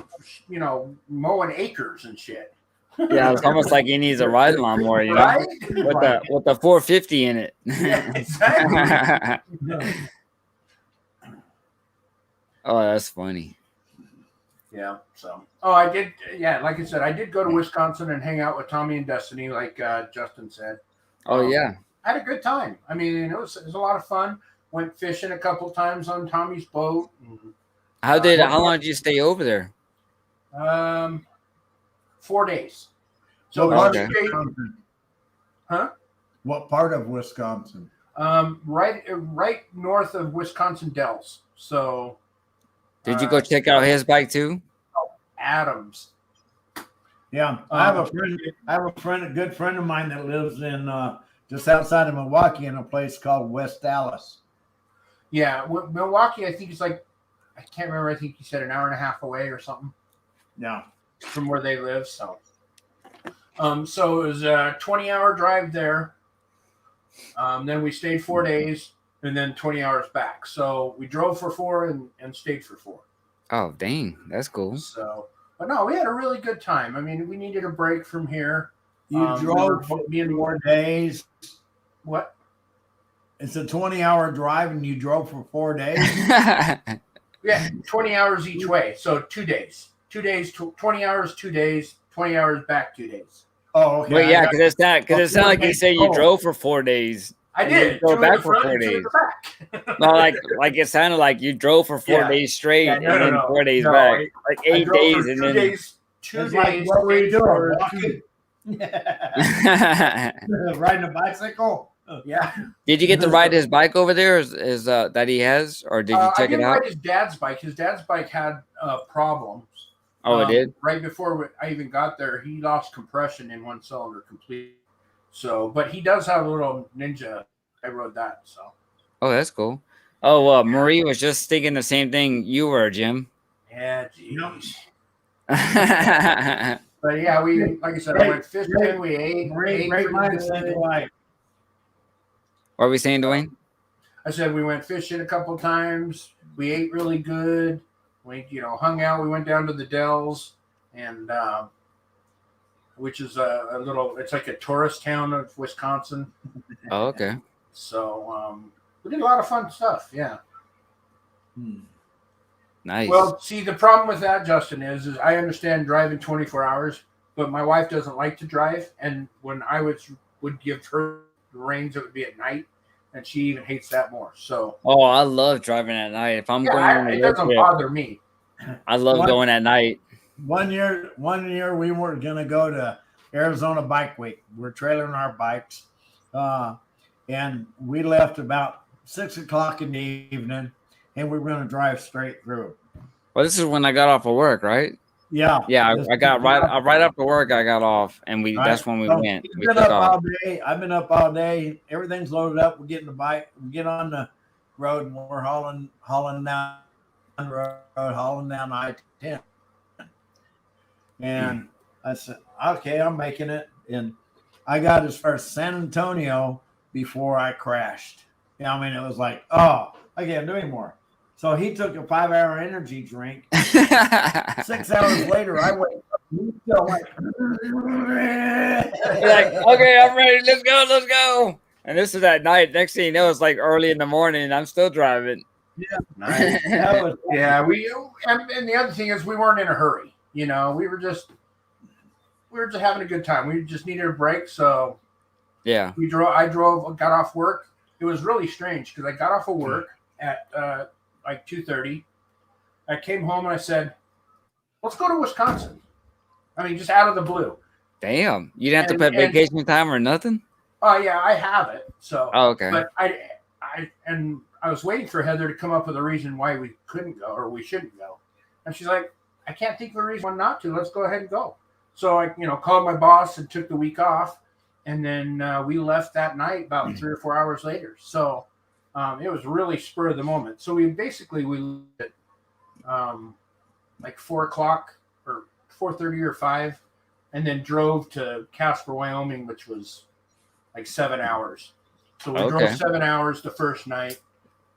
mowing acres and shit. Yeah, it's almost like he needs a riding lawnmower, you know, right? with the 450 in it. Yeah, exactly. Oh, that's funny. Yeah. So, I did. Yeah, like I said, I did go to Wisconsin and hang out with Tommy and Destiny, like Justin said. Oh yeah. I had a good time. I mean, it was a lot of fun. Went fishing a couple times on Tommy's boat. How long did you stay over there? 4 days. So okay. What part of Wisconsin? Right north of Wisconsin Dells. So did you go check out his bike too? Adams. Yeah, I have a good friend of mine that lives in just outside of Milwaukee in a place called West Dallas. Yeah, Milwaukee, I think it's like, I can't remember. I think he said an hour and a half away or something. Yeah, from where they live. So it was a 20-hour drive there. Then we stayed 4 days, and then 20 hours back. So we drove for 4 and stayed for 4. Oh, dang, that's cool. So, but no, we had a really good time. I mean, we needed a break from here. You drove for 4 days. What? It's a 20-hour drive, and you drove for 4 days. Yeah, 20 hours each way. So 2 days. 2 days, 20 hours, 2 days, 20 hours back, 2 days. Oh, okay. Well, yeah, because it's not like you say you drove for 4 days. I did. Go back for 4 days. No, like it sounded like you drove for 4 days straight and then 4 days back. Like 8 days and then 2 days. What were you doing? Walking? Riding a bicycle? Yeah. Did you get to ride his bike over there? Is that he has, or did you check it out? Ride his dad's bike. His dad's bike had problems. Oh, it did? Right before I even got there, he lost compression in one cylinder completely. So, but he does have a little Ninja. I rode that. So. Oh, that's cool. Oh, Marie was just thinking the same thing you were, Jim. Yeah, geez. But yeah, we, like I said, I went fishing. We ate. What are we saying, Dwayne? I said we went fishing a couple times. We ate really good. We, hung out. We went down to the Dells, and which is a little. It's like a tourist town of Wisconsin. Oh, okay. So we did a lot of fun stuff. Yeah. Nice. Well, see, the problem with that, Justin, is I understand driving 24 hours, but my wife doesn't like to drive, and when I would give her the reins, it would be at night, and she even hates that more. So. Oh, I love driving at night. If I'm going on it doesn't bother me. I love going at night. One year we were gonna go to Arizona Bike Week. We're trailering our bikes, and we left about 6 o'clock in the evening, and we were gonna drive straight through. Well, this is when I got off of work, right? Yeah. Yeah, I got right after work. I got off, and that's when we went. We Been took up off. all day. I've been up all day. Everything's loaded up. We're getting the bike. We get on the road, and we're hauling down the road, hauling down I-10. And I said, okay, I'm making it. And I got as far as San Antonio before I crashed. Yeah, I mean, it was like, oh, I can't do anymore. So he took a 5-hour energy drink. 6 hours later, I wake up. He's still like, like, okay, I'm ready. Let's go. And this is at night. Next thing you know, it's like early in the morning, and I'm still driving. Yeah, nice. Yeah, and the other thing is we weren't in a hurry. You know, we were just having a good time. We just needed a break, so yeah. I got off work. It was really strange because I got off of work at like 2:30. I came home and I said, let's go to Wisconsin. I mean, just out of the blue. Damn. You didn't have to put vacation time or nothing? Oh, yeah, I have it. So, okay. But I was waiting for Heather to come up with a reason why we couldn't go or we shouldn't go. And she's like, I can't think of a reason not to. Let's go ahead and go. So I, called my boss and took the week off. And then we left that night about 3 or 4 hours later. So it was really spur of the moment. So we left at like 4 o'clock or 4:30 or 5, and then drove to Casper, Wyoming, which was like 7 hours. So we drove 7 hours the first night,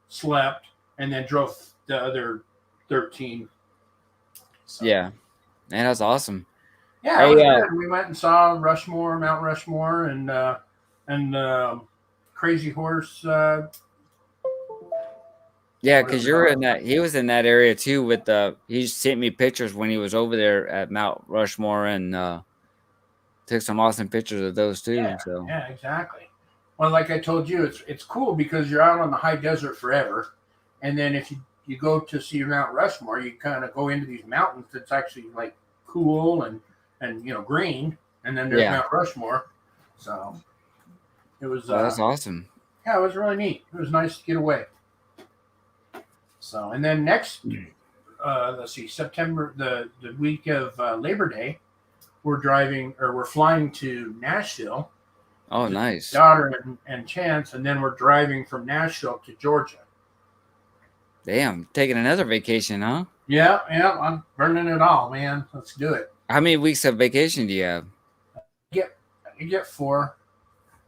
slept, and then drove the other 13. So. Yeah. Man, that's awesome. Yeah, it was good. We went and saw Mount Rushmore, and Crazy Horse. Yeah, because he was in that area too. He sent me pictures when he was over there at Mount Rushmore, and took some awesome pictures of those too. Yeah, exactly. Well, like I told you, it's cool because you're out on the high desert forever, and then if you go to see Mount Rushmore, you kind of go into these mountains that's actually like cool and green, and then there's Mount Rushmore. So it was that's awesome. Yeah, it was really neat. It was nice to get away. So, and then next let's see, September, the week of Labor Day, we're flying to Nashville. Oh, nice. Daughter and Chance, and then we're driving from Nashville to Georgia. Damn, taking another vacation, huh? Yeah, I'm burning it all, man. Let's do it. How many weeks of vacation do you have? I get 4.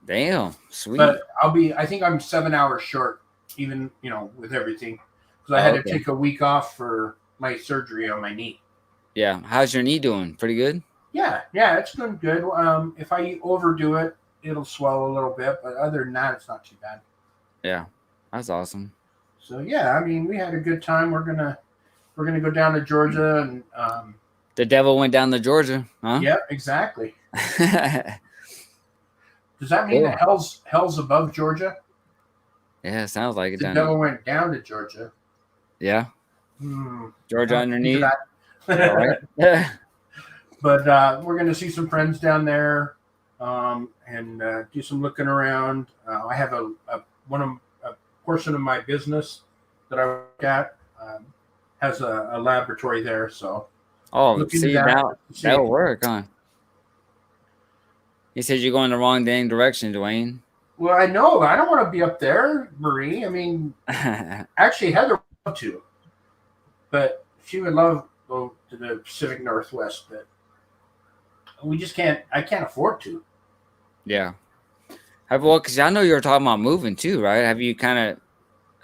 Damn, sweet. But I think I'm 7 hours short, even, with everything. Because I had to take a week off for my surgery on my knee. Yeah. How's your knee doing? Pretty good? Yeah, it's doing good. If I overdo it, it'll swell a little bit. But other than that, it's not too bad. Yeah, that's awesome. So, yeah, I mean, we had a good time. We're gonna go down to Georgia. And the devil went down to Georgia, huh? Yeah, exactly. Does that mean that hell's above Georgia? Yeah, it sounds like it. The devil went down to Georgia. Yeah. Georgia underneath. All right. But we're going to see some friends down there and do some looking around. I have a portion of my business that I work at has a laboratory there. So. Oh, see, that'll work, huh? He said you're going the wrong dang direction, Dwayne. Well, I know. I don't want to be up there, Marie. I mean, actually, Heather would love to, but she would love to go to the Pacific Northwest, but we just can't. I can't afford to. Yeah. Well, because I know you were talking about moving too, right? Have you kind of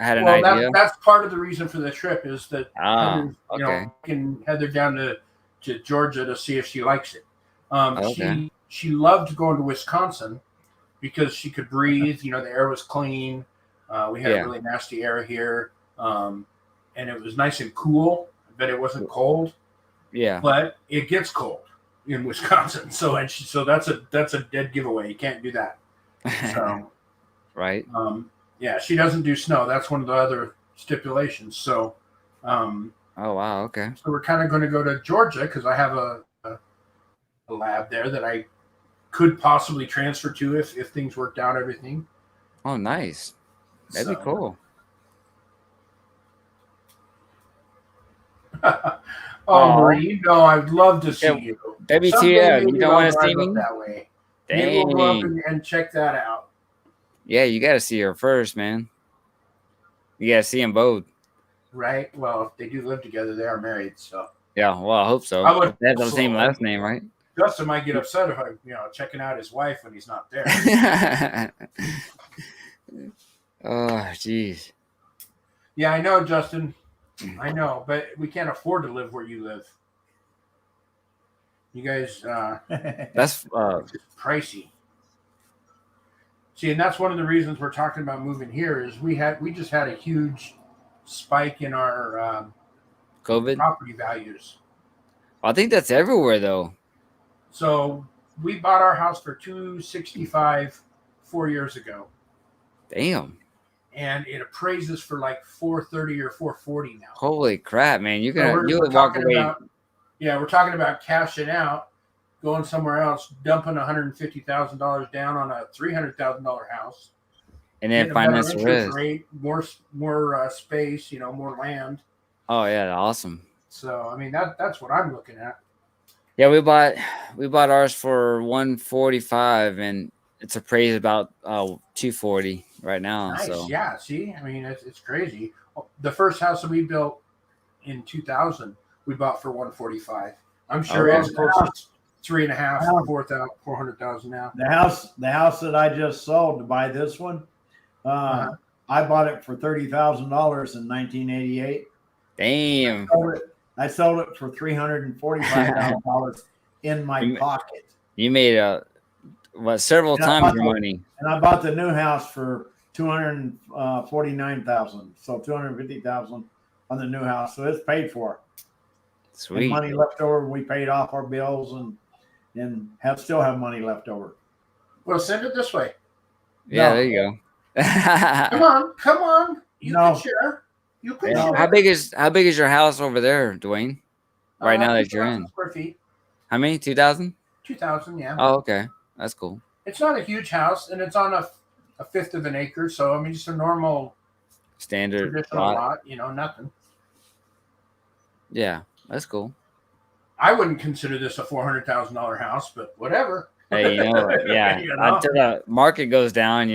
had an idea? That's part of the reason for the trip is that Heather down to Georgia to see if she likes it. She loved going to Wisconsin because she could breathe. The air was clean. We had a really nasty air here, and it was nice and cool, but it wasn't cold. Yeah, but it gets cold in Wisconsin, so that's a dead giveaway. You can't do that. So, right. Yeah, she doesn't do snow. That's one of the other stipulations. So, oh wow, okay. So we're kind of going to go to Georgia because I have a lab there that I could possibly transfer to if things worked out, everything. Oh, nice. That'd be cool. Oh, Marie, no, I'd love to see Yeah, you. WTF, Someday you maybe don't I'll want to see drive up me? that way. Maybe we'll go up Dang. and check that out. Yeah, you got to see her first, man. You got to see them both. Right? Well, if they do live together, they are married, so. Yeah, well, I hope so. I would They have the also, same last name, right? Justin might get upset if I, checking out his wife when he's not there. Oh, jeez. Yeah, I know, Justin. I know, but we can't afford to live where you live. You guys, That's it's pricey. See, and that's one of the reasons we're talking about moving here is we just had a huge spike in our COVID. property values. I think that's everywhere, though. So we bought our house for $265 4 years ago, Damn. and it appraises for like $430 or $440 now. Holy crap, man! You So can you would walk away. We're talking about cashing out, going somewhere else, dumping $150,000 down on a $300,000 house, And then getting a better finance the interest rest. rate, more space, more land. Oh yeah, awesome. So I mean that's what I'm looking at. Yeah, we bought ours for $145, and it's appraised about $240 right now. Nice, So yeah. See, I mean it's crazy. The first house that we built in 2000, we bought for $145. I'm sure wow. it's close to 3.5, 400,000 now. The house that I just sold to buy this one, I bought it for $30,000 in 1988. damn. I sold it for $345,000 in my pocket. You made several times your money. And I bought the new house for $249,000, so $250,000 on the new house. So it's paid for. Sweet. And money left over. We paid off our bills and still have money left over. Well, send it this way. Yeah, No. there you go. Come on. You No. can share. You can Yeah. share. How big is your house over there, Dwayne? Right now that you're in. 2,000 square feet. How many? 2,000? 2,000, yeah. Oh, okay. That's cool. It's not a huge house, and it's on a fifth of an acre. So I mean, just a normal Standard traditional lot. lot. Nothing. Yeah, that's cool. I wouldn't consider this a $400,000 house, but whatever. Hey, yeah. Until the market goes down,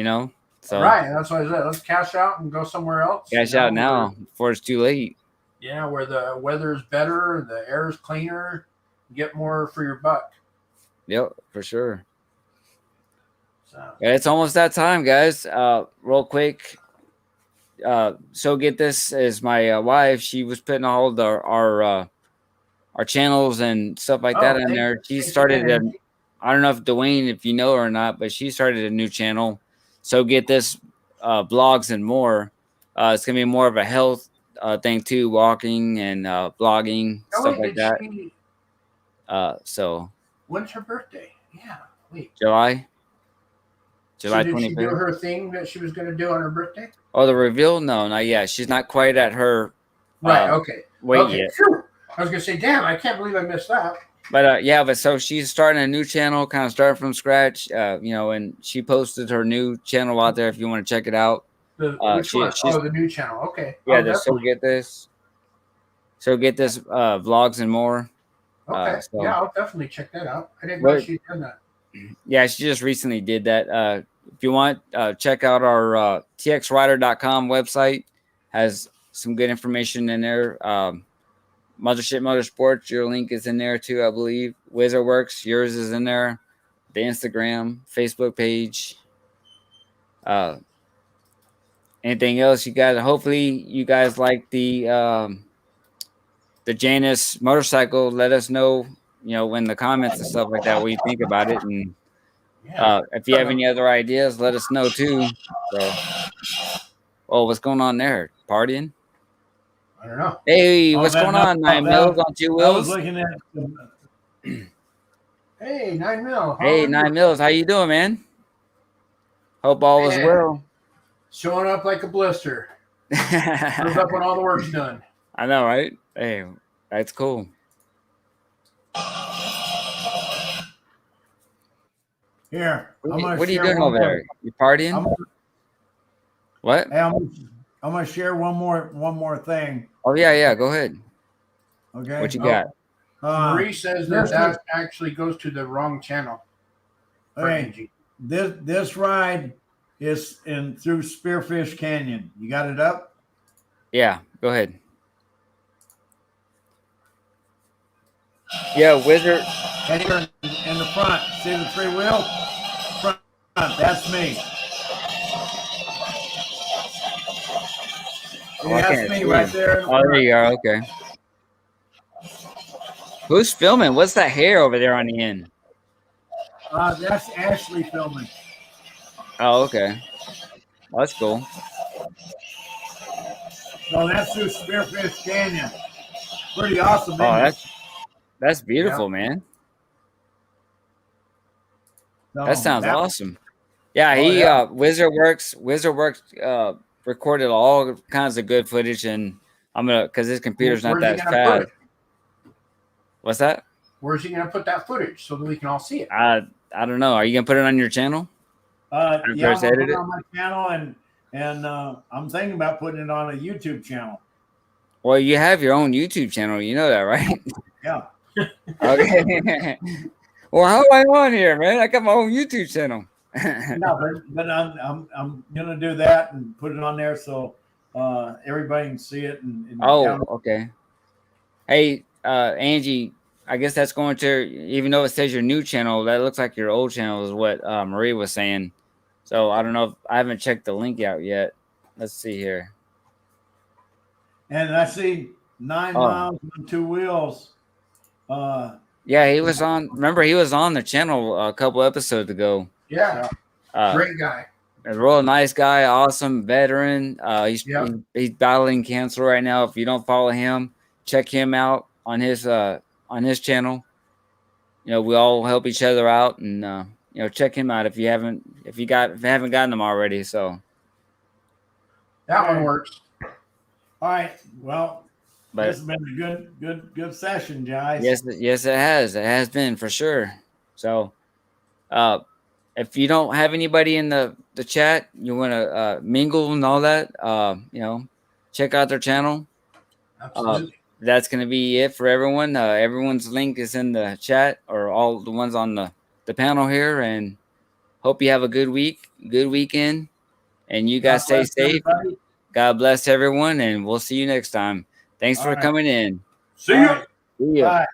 So Right, that's what I said. Let's cash out and go somewhere else. cash out now before it's too late. Yeah, where the weather is better, the air is cleaner, get more for your buck. Yep, for sure. So Yeah, it's almost that time, guys. Real quick. So get this is my wife. She was putting all the our channels and stuff like that in there. She started I don't know if Dwayne, if you know her or not, but she started a new channel. So get this blogs and more. It's gonna be more of a health thing too, walking and blogging, stuff like that. So when's her birthday? Yeah, wait. July So did she do 25th. her thing that she was going to do on her birthday? Oh, the reveal? No, not yet. She's not quite at her Right. Okay. weight yet. Phew. I was going to say, damn, I can't believe I missed that. But but so she's starting a new channel, kind of starting from scratch. And she posted her new channel out there if you want to check it out. Which one? The new channel. Okay. Yeah, so definitely. get this. So get this vlogs and more. Okay. So- Yeah, I'll definitely check that out. I didn't know she'd done that. Yeah, she just recently did that. If you want, check out our TexasRider.com website. Has some good information in there. Mothership Motorsports, your link is in there too, I believe. WizardWorks, yours is in there. The Instagram, Facebook page. Anything else you guys? Hopefully, you guys like the Janus motorcycle. Let us know, in the comments and stuff like that, what you think about it. And if you have any other ideas, let us know too. So, what's going on there? Partying? I don't know. Hey, what's going on? 9 Mills on 2 I wheels. was looking at Hey, 9 mil. Hey, 9 Mills, how you doing, man? Hope all is well. Showing up like a blister. Shows up when all the work's done. I know, right? Hey, that's cool. here. What are you doing over there? You partying? What? Hey, I'm gonna share one more thing. Oh yeah, go ahead. Okay. What you got? Marie says that actually goes to the wrong channel. Okay. This ride is through Spearfish Canyon. You got it up? Yeah, go ahead. Yeah, Wizard. And here in the front, see the 3-wheel? Front, that's me. That's me right there. Oh, there you are. Okay. Who's filming? What's that hair over there on the end? That's Ashley filming. Oh, okay. Well, that's cool. So that's through Spearfish Canyon. Pretty awesome. Oh, that's beautiful, man. So that sounds awesome. Yeah, Wizard Works recorded all kinds of good footage, and because his computer's not that fast. What's that? Where's he gonna put that footage so that we can all see it? I don't know. Are you gonna put it on your channel? Yeah, I'm gonna put it on my channel, and I'm thinking about putting it on a YouTube channel. Well, you have your own YouTube channel. You know that, right? Yeah. Okay. Well, how am I on here, man? I got my own YouTube channel. No, but I'm gonna do that and put it on there so everybody can see it. Okay. Hey, Angie, I guess that's going to, even though it says your new channel, that looks like your old channel is what Marie was saying. So I don't know if I haven't checked the link out yet. Let's see here. And I see 9 miles on 2 wheels. Yeah, he was on. Remember, he was on the channel a couple episodes ago. Yeah, great guy. A real nice guy, awesome veteran. He's battling cancer right now. If you don't follow him, check him out on his channel. You know, we all help each other out, and you know, check him out if you haven't gotten them already. So that one works. All right. Well, this has been a good session, guys. Yes, it has. It has been for sure. So, if you don't have anybody in the chat, you want to mingle and all that, you know, check out their channel. Absolutely. That's going to be it for everyone. Everyone's link is in the chat, or all the ones on the panel here. And hope you have a good week, good weekend, and you guys stay safe. Everybody. God bless everyone, and we'll see you next time. Thanks for coming in. See you. See ya. Bye.